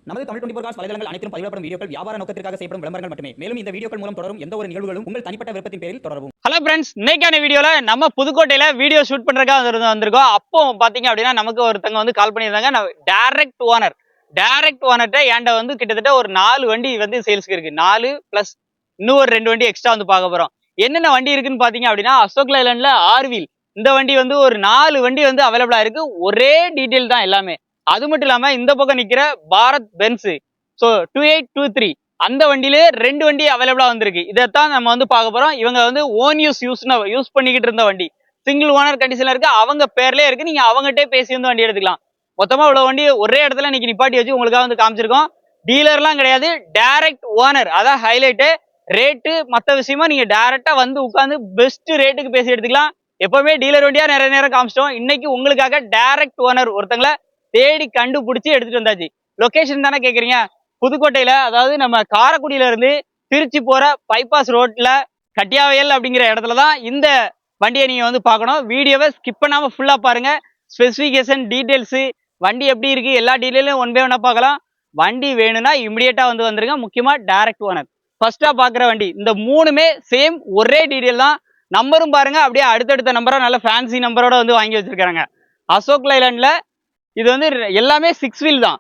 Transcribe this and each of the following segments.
நமது தமிழ் 24 காஸ் வலைதளங்கள் அனைத்தும் பதிவிடப்படும் வீடியோக்கள் வியாபார நோக்கத்திற்காக செய்யப்படும் விளம்பரங்கள் மட்டுமே. மேலும் இந்த வீடியோக்கள் மூலம் தொடரும் எந்த ஒரு நிகழ்வுகளும் உங்கள் தனிப்பட்ட விருப்பத்தின் பேரில் தொடரவும். ஹலோ ஃப்ரெண்ட்ஸ், இன்னைக்கான வீடியோல நம்ம புதுக்கோட்டையில வீடியோ ஷூட் பண்றதுக்காக வந்திருக்கோம். அப்போ பாத்தீங்க அப்படின்னா நமக்கு ஒருத்தங்க வந்து கால் பண்ணியிருந்தாங்க. டைரக்ட் ஓனர்கிட்ட என்கிட்ட வந்து கிட்டத்தட்ட ஒரு 4 வண்டி வந்து சேல்ஸ்க்கு இருக்கு. 4 பிளஸ் இன்னும் ஒரு 2 வண்டி எக்ஸ்ட்ரா வந்து பார்க்க போறோம். என்னென்ன வண்டி இருக்குன்னு பாத்தீங்க அப்படின்னா அசோக் லைலண்ட்ல ஆர்வீல் இந்த வண்டி வந்து ஒரு 4 வண்டி வந்து அவைலபிளா இருக்கு. ஒரே டீடைல் தான் எல்லாமே. அது மட்டும் இல்லாம இந்த பக்கம் நிக்கிற பாரத் பென்ஸ் 2823 அந்த வண்டியிலே 2 வண்டி அவைலபிளா வந்திருக்கு. இதைத்தான் நம்ம வந்து பார்க்க போறோம். இவங்க வந்து ஓன் யூஸ் பண்ணிக்கிட்டு இருந்த வண்டி, சிங்கிள் ஓனர் கண்டிஷன்ல இருக்கு. அவங்க பேர்லயே இருக்கு. நீங்க அவங்ககிட்டே பேசி வந்து வண்டி எடுத்துக்கலாம். மொத்தமா இவ்வளவு வண்டி ஒரே இடத்துல இன்னைக்கு நிப்பாட்டி வச்சு உங்களுக்காக வந்து காமிச்சிருக்கோம். டீலர்லாம் கிடையாது, டைரக்ட் ஓனர். அதான் ஹைலைட்டு. ரேட்டு மற்ற விஷயமா நீங்க டைரக்டா வந்து உட்காந்து பெஸ்ட் ரேட்டுக்கு பேசி எடுத்துக்கலாம். எப்பவுமே டீலர் வண்டியா நிறைய நேரம் காமிச்சிட்டோம். இன்னைக்கு உங்களுக்காக டைரக்ட் ஓனர் ஒருத்தங்களை தேடி கண்டுபிடிச்சு எடுத்துட்டு வந்தாச்சு. லொகேஷன் தானே கேக்குறீங்க? புதுக்கோட்டையில, அதாவது நம்ம காரைக்குடியில இருந்து திருச்சி போற பைபாஸ் ரோட்ல கட்டியாவயல் அப்படிங்கிற இடத்துலதான் இந்த வண்டியை நீங்க வந்து பார்க்கணும். வீடியோவை ஸ்கிப் பண்ணாம ஃபுல்லா பாருங்க. ஸ்பெசிபிகேஷன் டீடைல்ஸ், வண்டி எப்படி இருக்கு, எல்லா டீடைலும் ஒன் பை ஒன்னா பார்க்கலாம். வண்டி வேணும்னா இமிடியேட்டா வந்து வந்துருங்க. முக்கியமா டைரக்ட் ஓனர். ஃபர்ஸ்டா பாக்குற வண்டி இந்த 3மே சேம் ஒரே டீடைல் தான். நம்பரும் பாருங்க, அப்படியே அடுத்தடுத்த நம்பரா நல்ல ஃபேன்சி நம்பரோட வந்து வாங்கி வச்சிருக்காங்க. அசோக் லைலண்ட்ல இது வந்து எல்லாமே 6 வீல் தான்.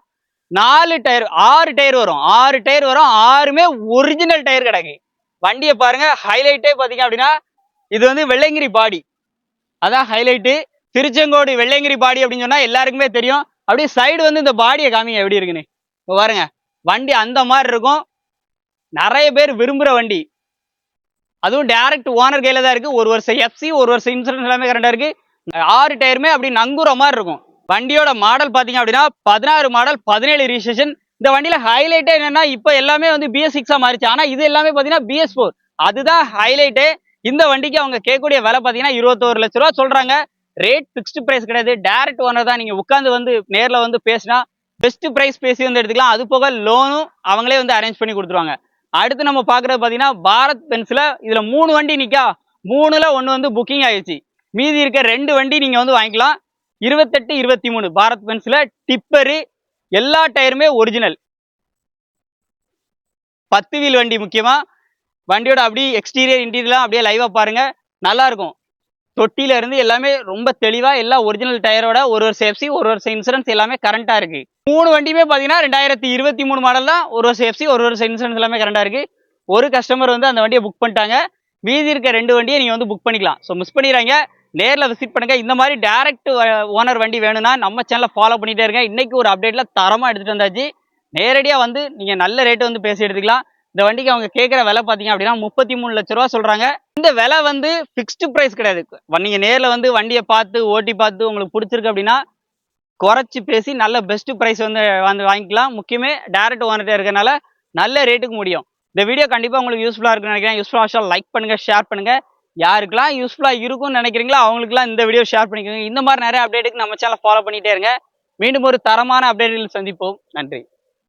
4 டயர் 6 டயர் வரும். 6 டயர் வரும். 6மே ஒரிஜினல் டயர் கிடக்கு. வண்டியை பாருங்க. ஹைலைட்டே பாத்தீங்க அப்படின்னா இது வந்து வெள்ளையங்கிரி பாடி. அதான் ஹைலைட்டு. திருச்செங்கோடு வெள்ளையங்கிரி பாடி அப்படின்னு சொன்னா எல்லாருக்குமே தெரியும். அப்படியே சைடு வந்து இந்த பாடியை காமிங்க எப்படி இருக்குன்னு பாருங்க. வண்டி அந்த மாதிரி இருக்கும். நிறைய பேர் விரும்புற வண்டி. அதுவும் டைரக்ட் ஓனர் கையில தான் இருக்கு. ஒரு வருஷம் எஃப்சி, ஒரு வருஷம் இன்சூரன்ஸ் எல்லாமே கரெக்டா இருக்கு. 6 டயருமே அப்படி நங்குற மாதிரி இருக்கும். வண்டியோட மாடல் பாத்தீங்க அப்படின்னா 16 மாடல் 17 ரிஜிஸ்ட்ரேஷன். இந்த வண்டியில ஹைலைட்டே என்னன்னா இப்ப எல்லாமே வந்து BS6 மாறிச்சு. ஆனா இது எல்லாமே பாத்தீங்கன்னா BS4. அதுதான் ஹைலைட்டே. இந்த வண்டிக்கு அவங்க கேட்கக்கூடிய விலை பாத்தீங்கன்னா 21 லட்சம் ரூபா சொல்றாங்க. ரேட் பிக்ஸ்டு பிரைஸ் கிடையாது. டைரக்ட் ஓனர் தான். நீங்க உட்காந்து வந்து நேர்ல வந்து பேசினா பெஸ்ட் பிரைஸ் பேசி வந்து எடுத்துக்கலாம். அது போக லோனும் அவங்களே வந்து அரேஞ்ச் பண்ணி கொடுத்துருவாங்க. அடுத்து நம்ம பாக்குறது பாத்தீங்கன்னா பாரத் பென்ஸ்ல இதுல 3 வண்டி நிக்கா. 3ல 1 வந்து புக்கிங் ஆயிடுச்சு. மீதி இருக்க 2 வண்டி நீங்க வந்து வாங்கிக்கலாம். 28 23 பாரத் பென்ஸ்ல டிப்பரு, எல்லா டயருமே ஒரிஜினல் 10 வீல் வண்டி. முக்கியமா வண்டியோட அப்படியே எக்ஸ்டீரியர் இன்டீரியர் அப்படியே லைவா பாருங்க. நல்லா இருக்கும். தொட்டில இருந்து எல்லாமே ரொம்ப தெளிவா எல்லா ஒரிஜினல் டயரோட ஒரு வருஷம் எஃப்சி, ஒரு வருஷம் இன்சூரன்ஸ் எல்லாமே கரண்டா இருக்கு. 3 வண்டியுமே பாத்தீங்கன்னா 2023 மாடல் தான். ஒரு வருஷம் எஃப்சி, ஒரு வருஷம் இன்சூரன்ஸ் எல்லாமே கரண்டா இருக்கு. ஒரு கஸ்டமர் வந்து அந்த வண்டியை புக் பண்ணிட்டாங்க. மீதி இருக்க 2 வண்டியை நீங்க வந்து புக் பண்ணிக்கலாம். ஸோ மிஸ் பண்ணிடுறாங்க. நேரில் விசிட் பண்ணுங்க. இந்த மாதிரி டைரக்ட் ஓனர் வண்டி வேணும்னா நம்ம சேனலை ஃபாலோ பண்ணிட்டே இருங்க. இன்னைக்கு ஒரு அப்டேட்ல தரமா எடுத்துட்டு வந்தாச்சு. நேரடியா வந்து நீங்க நல்ல ரேட்டு வந்து பேசி எடுத்துக்கலாம். இந்த வண்டிக்கு அவங்க கேட்குற விலை பார்த்தீங்க அப்படின்னா 33 லட்ச ரூபா சொல்றாங்க. இந்த விலை வந்து ஃபிக்ஸ்டு பிரைஸ் கிடையாது. நீங்க நேரில் வந்து வண்டியை பார்த்து ஓட்டி பார்த்து உங்களுக்கு பிடிச்சிருக்கு அப்படின்னா குறைச்சி பேசி நல்ல பெஸ்ட் பிரைஸ் வந்து வாங்கிக்கலாம். முக்கியமே டைரக்ட் ஓனர்கிட்ட இருக்கனால நல்ல ரேட்டுக்கு முடியும். இந்த வீடியோ கண்டிப்பா உங்களுக்கு யூஸ்ஃபுல்லா இருக்குன்னு நினைக்கிறேன். யூஸ்ஃபுல்லா லைக் பண்ணுங்க, ஷேர் பண்ணுங்க. யாருக்கெல்லாம் யூஸ்ஃபுல்லா இருக்கும்னு நினைக்கிறீங்களோ அவங்களுக்குலாம் இந்த வீடியோ ஷேர் பண்ணிக்கோங்க. இந்த மாதிரி நிறைய அப்டேட்டுக்கு நம்ம சேனலை ஃபாலோ பண்ணிட்டே இருங்க. மீண்டும் ஒரு தரமான அப்டேட்டில் சந்திப்போம். நன்றி.